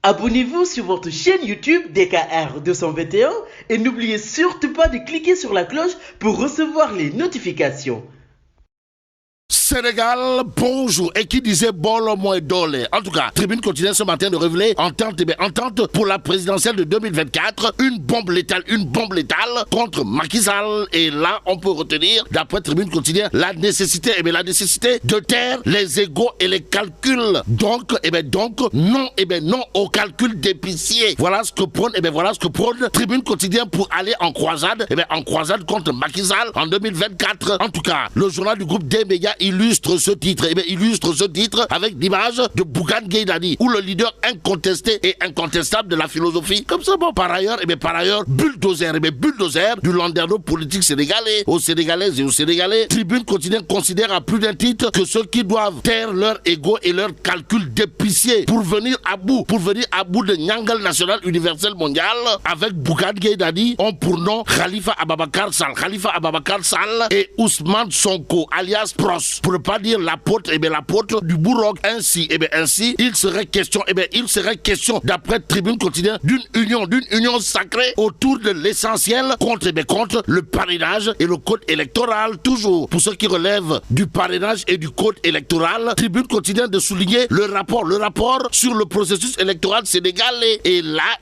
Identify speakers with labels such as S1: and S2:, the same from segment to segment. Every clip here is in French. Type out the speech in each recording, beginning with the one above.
S1: Abonnez-vous sur votre chaîne YouTube DKR 221 et n'oubliez surtout pas de cliquer sur la cloche pour recevoir les notifications.
S2: Sénégal, bonjour. Et qui disait bolo moins dole. En tout cas, Tribune continue ce matin de révéler entente pour la présidentielle de 2024. Une bombe létale contre Macky Sall. Et là, on peut retenir, d'après Tribune continue, la nécessité de taire les égos et les calculs. Donc, non au calcul d'épicier. Voilà ce que prône, Tribune quotidienne pour aller en croisade, contre Macky Sall en 2024. En tout cas, le journal du groupe des médias illustre ce titre avec l'image de Bougane Gueye Dany, ou le leader incontesté et incontestable de la philosophie. Comme ça, bon, par ailleurs, bulldozer du landerneau politique sénégalais, aux Sénégalaises et aux Sénégalais. Tribune quotidienne considère à plus d'un titre que ceux qui doivent taire leur ego et leur calcul d'épicier pour venir à bout de Nyangal national universel mondial avec Bougane Gueye Dany ont pour nom Khalifa Ababacar Sall et Ousmane Sonko alias Pros, pour ne pas dire l'apôtre du Bourroc. Ainsi, il serait question, d'après Tribune quotidienne, d'une union sacrée autour de l'essentiel contre le parrainage et le code électoral. Toujours pour ceux qui relèvent du parrainage et du code électoral, Tribune quotidienne de souligner le rapport sur le processus électoral sénégalais. Et là,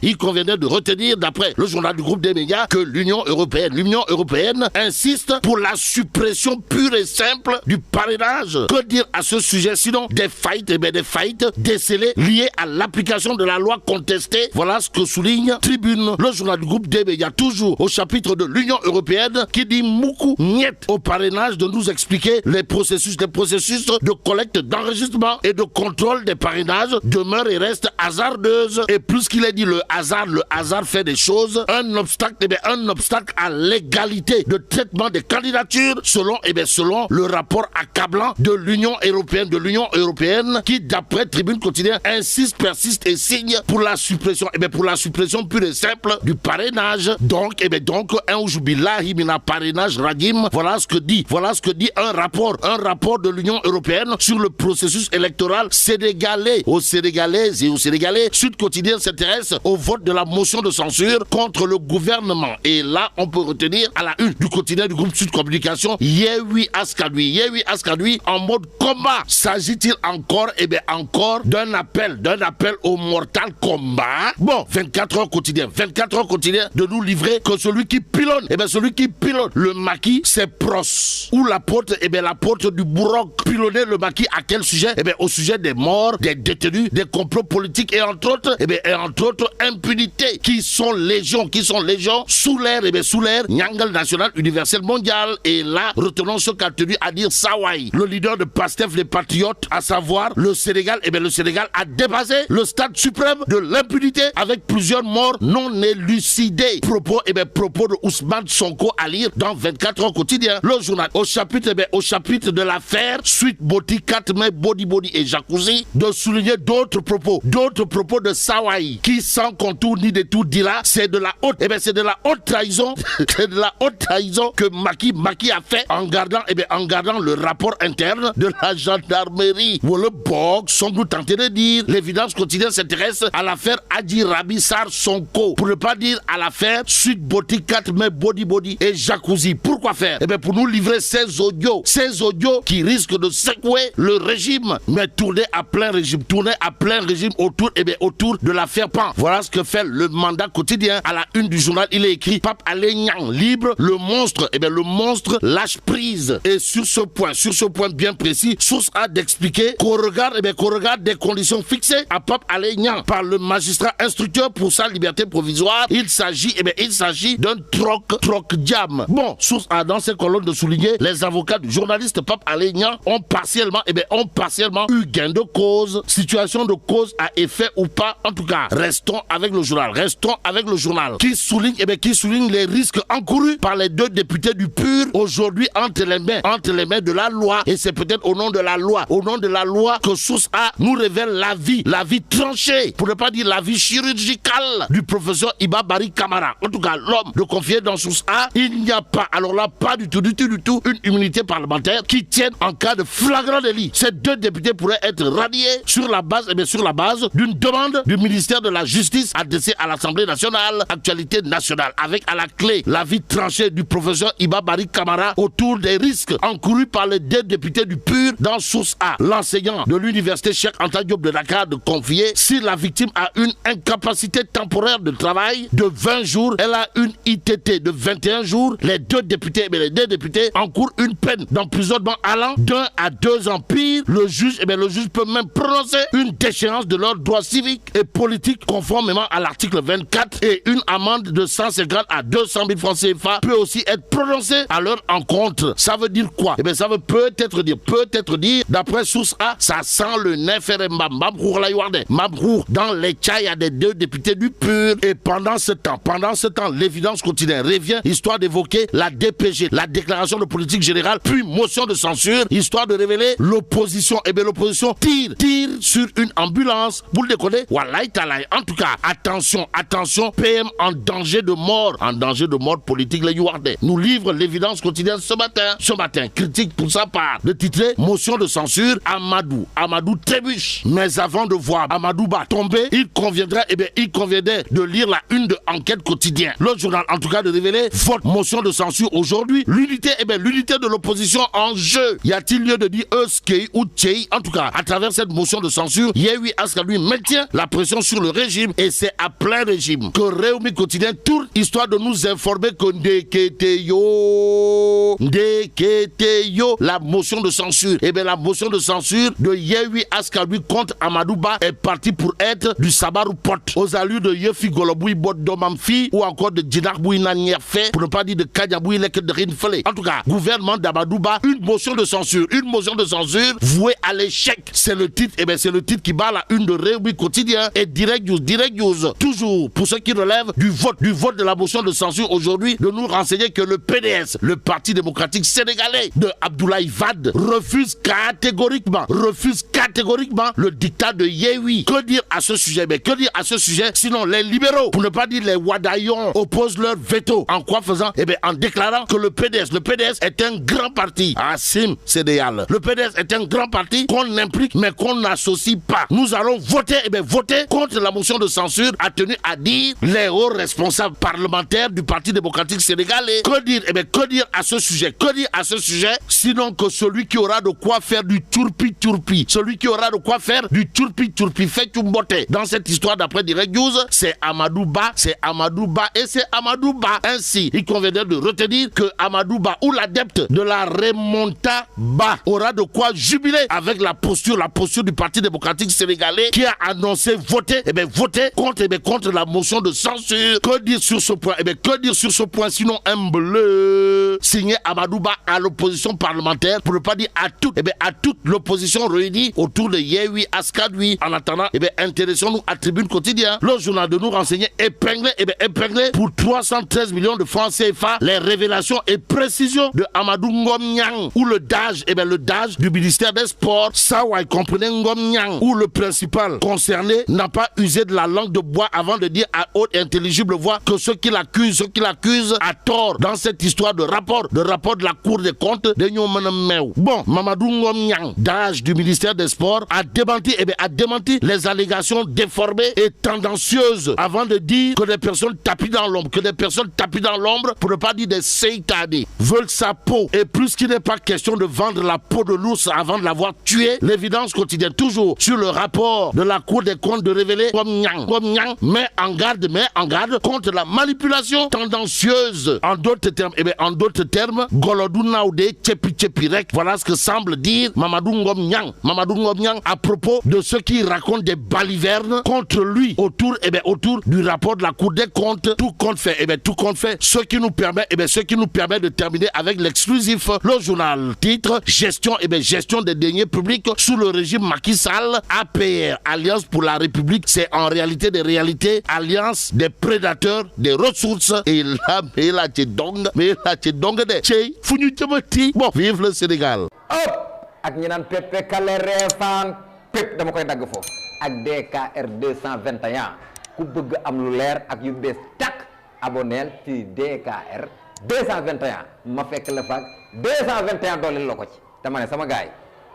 S2: il conviendrait de retenir, d'après le journal du groupe des médias, que l'Union européenne insiste pour la suppression pure et simple du parrainage. Que dire à ce sujet sinon des faillites décelées liées à l'application de la loi contestée? Voilà ce que souligne Tribune, le journal du groupe des médias, toujours au chapitre de l'Union européenne, qui dit moukou niet au parrainage, de nous expliquer les processus de collecte, d'enregistrement et de contrôle des parrainages demeurent et restent hasardeuses. Et plus qu'il est dit le hasard fait des choses, un obstacle à l'égalité de traitement des candidatures selon le rapport accablant de l'Union européenne qui, d'après Tribune quotidienne, persiste et signe pour la suppression pure et simple du parrainage. Donc, un oujubillahi mina parrainage radim. Voilà ce que dit un rapport de l'Union européenne sur le processus électoral sénégalais. Aux Sénégalaises et aux Sénégalais, Sud Quotidien s'intéresse au vote de la motion de censure contre le gouvernement. Et là, on peut retenir à la une du quotidien du groupe Sud Communication, Yehui Askanoui en mode combat. S'agit-il encore d'un appel au mortal combat? Bon, 24 heures quotidien de nous livrer que celui qui pilote le maquis, c'est Pros, ou l'apôtre du Bourroc. Pilonner le maquis à quel sujet? Au sujet des morts, des détenus, des complots politiques et entre autres impunités qui sont légion sous l'air Nyangal national universel mondial. Et là, retenons ce qu'a tenu à dire Sawai, le leader de Pastef les Patriotes, à savoir le Sénégal a dépassé le stade suprême de l'impunité avec plusieurs morts non élucidés. Propos de Ousmane Sonko à lire dans 24 heures quotidien. Le journal au chapitre de l'affaire Suite Boti 4 mai Body et Jacuzzi, de souligner d'autres propos de Sawai qui, sans contour ni détour, dira c'est de la haute trahison que Macky a fait en gardant le rapport interne de la gendarmerie. Ou le box, sans doute tenter de dire. L'évidence quotidienne s'intéresse à l'affaire Adji Raby Sarr Sonko, pour ne pas dire à l'affaire Suite Boti 4 mai Body et Jacuzzi. Pourquoi faire? Pour nous livrer ces audios qui risquent de secouer le régime, mais tourner à plein régime autour de l'affaire Pan. Voilà ce que fait le mandat quotidien. À la une du journal, il est écrit Pape Alé Niang libre, le monstre lâche prise. Et sur ce point bien précis, source a d'expliquer qu'on regarde des conditions fixées à Pape Alé Niang par le magistrat instructeur pour sa liberté provisoire. Il s'agit d'un troc diam. Bon, source a dans ses colonnes de souligner les avocats du journaliste Pape Alé Niang ont partiellement eu gain de cause. Situation de cause à effet ou pas, en tout cas, restons avec le journal qui souligne les risques encourus par les deux députés du PUR aujourd'hui entre entre les mains de la loi. Et c'est peut-être au nom de la loi, que Source A nous révèle la vie tranchée, pour ne pas dire la vie chirurgicale du professeur Iba Barry Camara. En tout cas, l'homme de confier dans Source A, il n'y a pas, alors là, pas du tout, une immunité parlementaire qui tienne en cas de flagrant délit. Ces 2 députés pourraient être radiés sur la base d'une demande du ministère de la Justice adressée à l'Assemblée nationale, actualité nationale, avec à la clé la vie tranchée du professeur Iba Barry Camara autour des risques encourus par les 2 députés du PUR dans Source A. L'enseignant de l'université Cheikh Anta Diop de Dakar de confier si la victime a une incapacité temporaire de travail de 20 jours, elle a une ITT de 21 jours, les 2 députés encourent une peine d'emprisonnement allant d'1 à 2 ans. Pire, le juge peut même prononcer une déchéance de leurs droits civiques et politiques conformément à l'article 24, et une amende de 150 à 200 000 francs CFA peut aussi être prononcée à leur encontre. Ça veut dire quoi? Ça veut peut-être dire, d'après Source A, ça sent le Neferemba Mabrour dans les tchaïas des 2 députés du PUR. Et pendant ce temps, l'évidence quotidienne revient, histoire d'évoquer la DPG, la déclaration de politique générale, puis motion de censure, histoire de révéler l'opposition. L'opposition tire sur une ambulance. Vous le décodez? Wallahi talaï. En tout cas, attention, PM en danger de mort politique, les Youardais. Nous livre l'évidence quotidienne ce matin, critique pour sa part, de titrer motion de censure, Amadou trébuche. Mais avant de voir Amadou Ba tomber, il conviendrait de lire la une de Enquête quotidien. Le journal, en tout cas, de révéler votre motion de censure aujourd'hui. L'unité de l'opposition en jeu. Y a-t-il lieu de dire Euskei ou Tchei? En tout cas, à travers cette motion de censure, Yehui Aska lui maintient la pression sur le régime, et c'est à plein régime que Réumi quotidien tourne, histoire de nous informer que Ndeketeyo, la motion de censure. La motion de censure de Yehui Aska lui contre Amadou Ba est partie pour être du Sabarou Pot, aux allures de Yefi Goloboui Bodomamfi ou encore de Djinarbouy Nanyerfe, pour ne pas dire de Kadiaboui Lekedrin Fele. En tout cas, gouvernement d'Amadou Ba, une motion de censure vouée à l'échec. C'est le titre, qui bat la une de Réumi quotidien et Direct News. Toujours pour ce qui relève du vote de la motion de censure aujourd'hui, de nous renseigner que le PDS, le Parti démocratique sénégalais de Abdoulaye Wade, refuse catégoriquement le dictat de Yehui. Que dire à ce sujet? Sinon les libéraux, pour ne pas dire les Wadaillons, opposent leur veto. En quoi faisant? En déclarant que le PDS est un grand parti. Assim Cédéal. Le PDS est un grand parti qu'on implique mais qu'on n'associe pas. Nous allons voter contre la motion de censure, a tenu à dire les hauts responsables parlementaires du Parti démocratique sénégalais. Que dire à ce sujet? Sinon que celui qui aura de quoi faire du turpi, fait une beauté dans cette histoire d'après Direct News, c'est Amadou Ba. Ainsi, il conviendrait de retenir que Amadou Ba, ou l'adepte de la remonta Ba, aura de quoi jubiler avec la posture du Parti démocratique sénégalais, qui a annoncé voter contre la motion de censure. Que dire sur ce point? Sinon un bleu signé Amadou Ba à l'opposition parlementaire, pour ne pas dire à toute l'opposition réunie autour de Yehui Askadui. En attendant, intéressons-nous à Tribune Quotidien, le journal de nous renseigner épinglé pour 313 millions de francs CFA les révélations et précisions de Amadou Ngom Nyang, ou le DAGE, du ministère des Sports. Sawa comprenait Ngom Nyang, où le principal concerné n'a pas usé de la langue de bois avant de dire à haute et intelligible voix que ceux qui l'accusent a tort dans cette histoire de rapport de la Cour des comptes de Nyomenemeu. Bon, Mamadou Ngom Nyang, DAGE du ministère des Sports, a démenti les allégations déformées et tendancieuses avant de dire que des personnes tapis dans l'ombre, pour ne pas dire des seitadés, veulent sa peau. Et plus qu'il n'est pas question de vendre la peau de l'ours avant de l'avoir tué, l'évidence quotidienne toujours sur le rapport de la Cour des comptes de révéler Ngom Nyang met en garde contre la manipulation tendancieuse. En d'autres termes, Golodou Naoudé Tchepi-Tchepirek, voilà ce que semble dire Mamadou Ngom Nyang à propos de ceux qui racontent des balivernes contre lui autour du rapport de la Cour des comptes. Tout compte fait, ce qui nous permet de terminer avec l'exclusif. Le journal titre gestion des deniers publics sous le régime Macky Sall. APR, Alliance pour la République, c'est en réalité des réalités, alliance des prédateurs des ressources. Et là, mais là, tu donc de chez Founou metti bon vive le Sénégal.
S3: hop ak ñi naan Pepe Kale Refane pép dama koy dagg foofu ak DKR 221 ku bëgg am lu leer ak yu bees takk aboneel ci DKR 221 ma fekk la faak 221 dooleel la ko ci dama ne sama gaay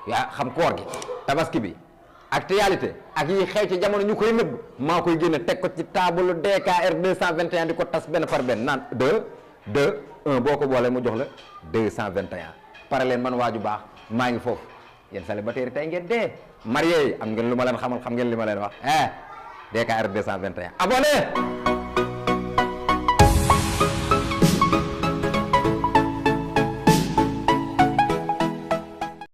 S3: yaa xam koor gi tabaski bi actualité ak yi xew ci jamono ñu koy nëbb maa koy génne teg ko ci table DKR 221 di ko tas benn par benn naan 1 boo ko boolee mu jox la 221 pare leen man waaju baax maa ngi foofu yéen célibataire tey ngeen dee marié yi am ngeen lu ma leen xamal xam ngeen li ma leen wax DKR 221 abonné